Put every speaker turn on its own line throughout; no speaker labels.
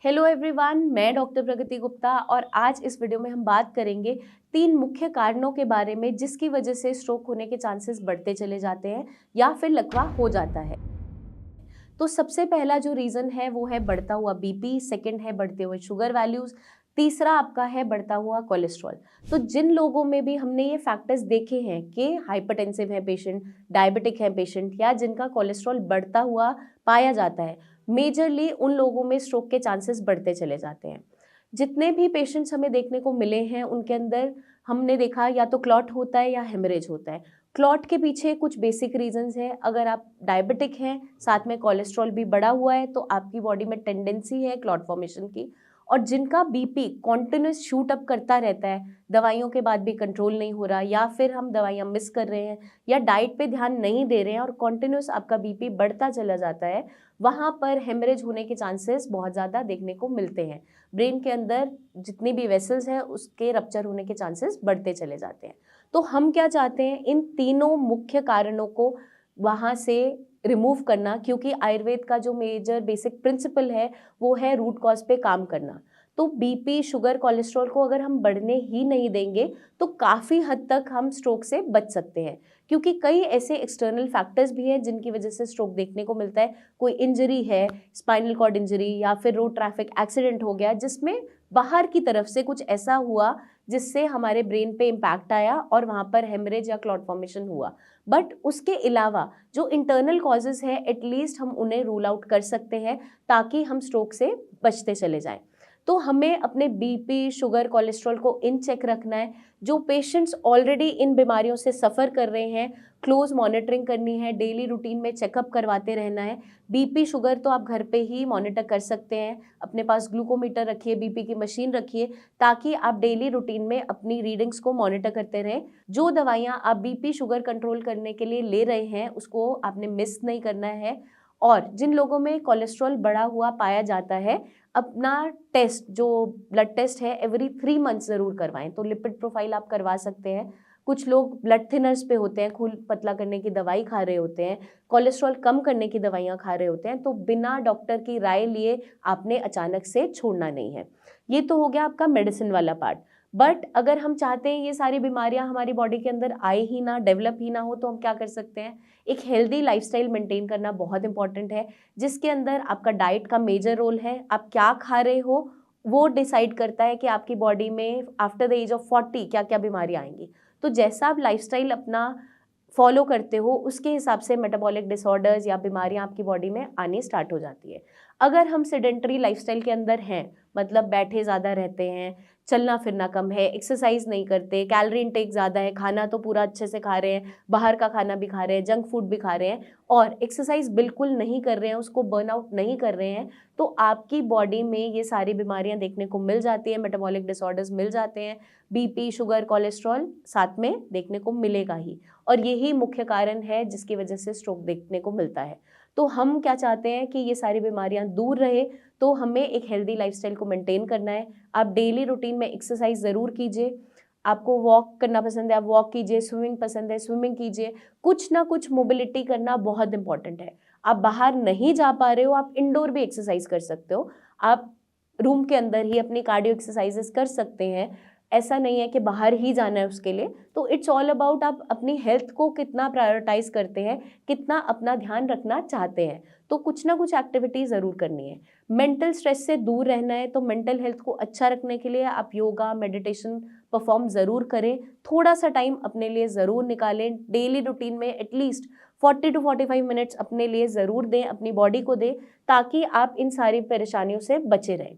Hello everyone, मैं doctor प्रगति गुप्ता और आज इस वीडियो में हम बात करेंगे 3 मुख्य कारणों के बारे में जिसकी वजह से स्ट्रोक होने के चांसेस बढ़ते चले जाते हैं या फिर लकवा हो जाता है। तो सबसे पहला जो रीज़न है वो है बढ़ता हुआ बीपी, सेकंड है बढ़ते हुए शुगर वैल्यूज़, तीसरा आपका है बढ़ता हुआ कोलेस्ट्रॉल। तो जिन लोगों में भी हमने ये फैक्टर्स देखे हैं कि हाइपरटेंसिव है पेशेंट, डायबिटिक है पेशेंट या जिनका कोलेस्ट्रॉल बढ़ता हुआ पाया जाता है, मेजरली उन लोगों में स्ट्रोक के चांसेस बढ़ते चले जाते हैं। जितने भी पेशेंट्स हमें देखने को मिले हैं उनके अंदर हमने देखा या तो क्लॉट होता है या हेमरेज होता है। क्लॉट के पीछे कुछ बेसिक रीजंस हैं। अगर आप डायबिटिक हैं, साथ में कोलेस्ट्रॉल भी बढ़ा हुआ है, तो आपकी बॉडी में टेंडेंसी है क्लॉट फॉर्मेशन की। और जिनका बीपी कॉन्टिन्यूस शूट अप करता रहता है, दवाइयों के बाद भी कंट्रोल नहीं हो रहा, या फिर हम दवाइयाँ मिस कर रहे हैं या डाइट पे ध्यान नहीं दे रहे हैं और कॉन्टिन्यूस आपका बीपी बढ़ता चला जाता है, वहाँ पर हेमरेज होने के चांसेस बहुत ज़्यादा देखने को मिलते हैं। ब्रेन के अंदर जितनी भी वेसल्स हैं उसके रप्चर होने के चांसेस बढ़ते चले जाते हैं। तो हम क्या चाहते हैं, इन तीनों मुख्य कारणों को वहाँ से रिमूव करना, क्योंकि आयुर्वेद का जो मेजर बेसिक प्रिंसिपल है वो है रूट कॉज पे काम करना। तो बीपी, शुगर, कोलेस्ट्रॉल को अगर हम बढ़ने ही नहीं देंगे तो काफ़ी हद तक हम स्ट्रोक से बच सकते हैं, क्योंकि कई ऐसे एक्सटर्नल फैक्टर्स भी हैं जिनकी वजह से स्ट्रोक देखने को मिलता है। कोई इंजरी है, स्पाइनल कॉर्ड इंजरी या फिर रोड ट्रैफिक एक्सीडेंट हो गया जिसमें बाहर की तरफ से कुछ ऐसा हुआ जिससे हमारे ब्रेन पे इम्पैक्ट आया और वहाँ पर हेमरेज या क्लॉट फॉर्मेशन हुआ। बट उसके अलावा जो इंटरनल कॉजेज़ है, एटलीस्ट हम उन्हें रूल आउट कर सकते हैं ताकि हम स्ट्रोक से बचते चले जाएं। तो हमें अपने बीपी, शुगर, कोलेस्ट्रॉल को इन चेक रखना है। जो पेशेंट्स ऑलरेडी इन बीमारियों से सफ़र कर रहे हैं, क्लोज मॉनिटरिंग करनी है, डेली रूटीन में चेकअप करवाते रहना है। बीपी, शुगर तो आप घर पे ही मॉनिटर कर सकते हैं। अपने पास ग्लूकोमीटर रखिए, बीपी की मशीन रखिए, ताकि आप डेली रूटीन में अपनी रीडिंग्स को मॉनिटर करते रहें। जो दवाइयाँ आप बीपी, शुगर कंट्रोल करने के लिए ले रहे हैं उसको आपने मिस नहीं करना है। और जिन लोगों में कोलेस्ट्रॉल बढ़ा हुआ पाया जाता है, अपना टेस्ट जो ब्लड टेस्ट है एवरी 3 मंथ्स ज़रूर करवाएं। तो लिपिड प्रोफाइल आप करवा सकते हैं। कुछ लोग ब्लड थिनर्स पे होते हैं, खून पतला करने की दवाई खा रहे होते हैं, कोलेस्ट्रॉल कम करने की दवाइयाँ खा रहे होते हैं, तो बिना डॉक्टर की राय लिए आपने अचानक से छोड़ना नहीं है। ये तो हो गया आपका मेडिसिन वाला पार्ट। बट अगर हम चाहते हैं ये सारी बीमारियां हमारी बॉडी के अंदर आए ही ना, डेवलप ही ना हो, तो हम क्या कर सकते हैं? एक हेल्दी लाइफस्टाइल मेंटेन करना बहुत इंपॉर्टेंट है, जिसके अंदर आपका डाइट का मेजर रोल है। आप क्या खा रहे हो वो डिसाइड करता है कि आपकी बॉडी में आफ्टर द एज ऑफ 40 क्या क्या बीमारियां आएंगी। तो जैसा आप लाइफस्टाइल अपना फॉलो करते हो उसके हिसाब से मेटाबॉलिक डिसऑर्डर्स या बीमारियां आपकी बॉडी में आनी स्टार्ट हो जाती है। अगर हम सेडेंटरी लाइफस्टाइल के अंदर हैं, मतलब बैठे ज़्यादा रहते हैं, चलना फिरना कम है, एक्सरसाइज नहीं करते, कैलोरी इनटेक ज़्यादा है, खाना तो पूरा अच्छे से खा रहे हैं, बाहर का खाना भी खा रहे हैं, जंक फूड भी खा रहे हैं और एक्सरसाइज बिल्कुल नहीं कर रहे हैं, उसको बर्नआउट नहीं कर रहे हैं, तो आपकी बॉडी में ये सारी बीमारियां देखने को मिल जाती है, मेटाबॉलिक डिसऑर्डर्स मिल जाते हैं, बीपी, शुगर, कोलेस्ट्रॉल साथ में देखने को मिलेगा ही। और यही मुख्य कारण है जिसकी वजह से स्ट्रोक देखने को मिलता है। तो हम क्या चाहते हैं कि ये सारी बीमारियां दूर रहे, तो हमें एक हेल्दी लाइफस्टाइल को मेंटेन करना है। आप डेली रूटीन में एक्सरसाइज ज़रूर कीजिए। आपको वॉक करना पसंद है, आप वॉक कीजिए, स्विमिंग पसंद है, स्विमिंग कीजिए। कुछ ना कुछ मोबिलिटी करना बहुत इंपॉर्टेंट है। आप बाहर नहीं जा पा रहे हो, आप इंडोर भी एक्सरसाइज कर सकते हो। आप रूम के अंदर ही अपनी कार्डियो एक्सरसाइजेस कर सकते हैं। ऐसा नहीं है कि बाहर ही जाना है उसके लिए। तो इट्स ऑल अबाउट आप अपनी हेल्थ को कितना प्रायोरिटाइज करते हैं, कितना अपना ध्यान रखना चाहते हैं। तो कुछ ना कुछ एक्टिविटी ज़रूर करनी है। मेंटल स्ट्रेस से दूर रहना है, तो मेंटल हेल्थ को अच्छा रखने के लिए आप योगा, मेडिटेशन परफॉर्म ज़रूर करें। थोड़ा सा टाइम अपने लिए ज़रूर निकालें। डेली रूटीन में एटलीस्ट 40 to 45 मिनट्स अपने लिए ज़रूर दें, अपनी बॉडी को दें, ताकि आप इन सारी परेशानियों से बचे रहें।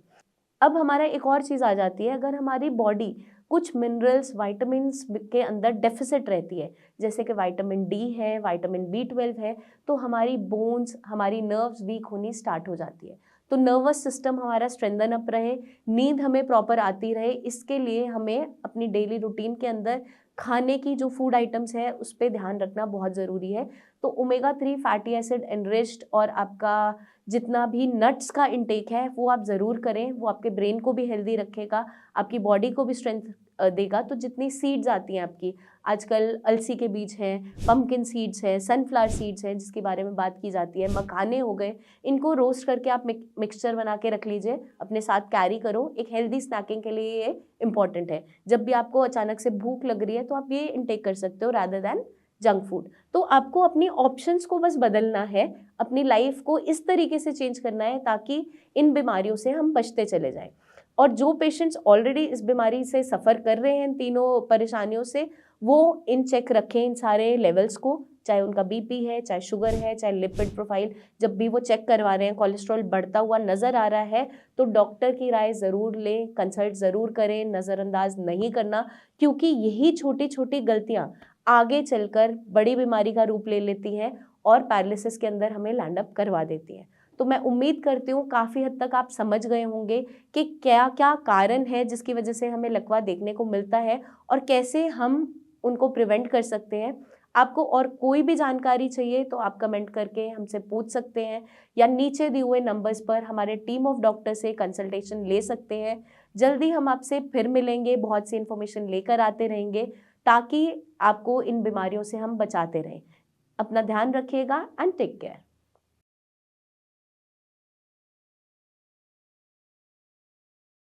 अब हमारा एक और चीज़ आ जाती है, अगर हमारी बॉडी कुछ मिनरल्स, वाइटामिन्स के अंदर डेफिसिट रहती है, जैसे कि विटामिन डी है, विटामिन B12 है, तो हमारी बोन्स, हमारी नर्व्स वीक होनी स्टार्ट हो जाती है। तो नर्वस सिस्टम हमारा स्ट्रेंथन अप रहे, नींद हमें प्रॉपर आती रहे, इसके लिए हमें अपनी डेली रूटीन के अंदर खाने की जो फूड आइटम्स है उस पर ध्यान रखना बहुत ज़रूरी है। तो ओमेगा 3 फैटी एसिड एनरिच्ड और आपका जितना भी नट्स का इंटेक है वो आप ज़रूर करें। वो आपके ब्रेन को भी हेल्दी रखेगा, आपकी बॉडी को भी स्ट्रेंथ देगा तो जितनी सीड्स आती हैं आपकी, आजकल अलसी के बीज हैं, पम्पकिन सीड्स हैं, सनफ्लावर सीड्स हैं जिसके बारे में बात की जाती है, मखाने हो गए, इनको रोस्ट करके आप मिक्सचर बना के रख लीजिए, अपने साथ कैरी करो। एक हेल्दी स्नैकिंग के लिए ये इंपॉर्टेंट है। जब भी आपको अचानक से भूख लग रही है तो आप ये इनटेक कर सकते हो रादर दैन जंक फूड। तो आपको अपनी ऑप्शंस को बस बदलना है, अपनी लाइफ को इस तरीके से चेंज करना है ताकि इन बीमारियों से हम बचते चले जाएं। और जो पेशेंट्स ऑलरेडी इस बीमारी से सफ़र कर रहे हैं इन तीनों परेशानियों से, वो इन चेक रखें इन सारे लेवल्स को, चाहे उनका बीपी है, चाहे शुगर है, चाहे लिपिड प्रोफाइल। जब भी वो चेक करवा रहे हैं, कोलेस्ट्रॉल बढ़ता हुआ नज़र आ रहा है तो डॉक्टर की राय ज़रूर लें, कंसल्ट ज़रूर करें, नज़रअंदाज नहीं करना, क्योंकि यही छोटी छोटी गलतियाँ आगे चलकर बड़ी बीमारी का रूप ले लेती हैं और पैरालिसिस के अंदर हमें लैंड अप करवा देती हैं। तो मैं उम्मीद करती हूँ काफ़ी हद तक आप समझ गए होंगे कि क्या क्या कारण है जिसकी वजह से हमें लकवा देखने को मिलता है और कैसे हम उनको प्रिवेंट कर सकते हैं। आपको और कोई भी जानकारी चाहिए तो आप कमेंट करके हमसे पूछ सकते हैं या नीचे दिए हुए नंबर्स पर हमारे टीम ऑफ डॉक्टर से कंसल्टेशन ले सकते हैं। जल्दी हम आपसे फिर मिलेंगे, बहुत सी इन्फॉर्मेशन लेकर आते रहेंगे ताकि आपको इन बीमारियों से हम बचाते रहें। अपना ध्यान रखिएगा एंड टेक केयर।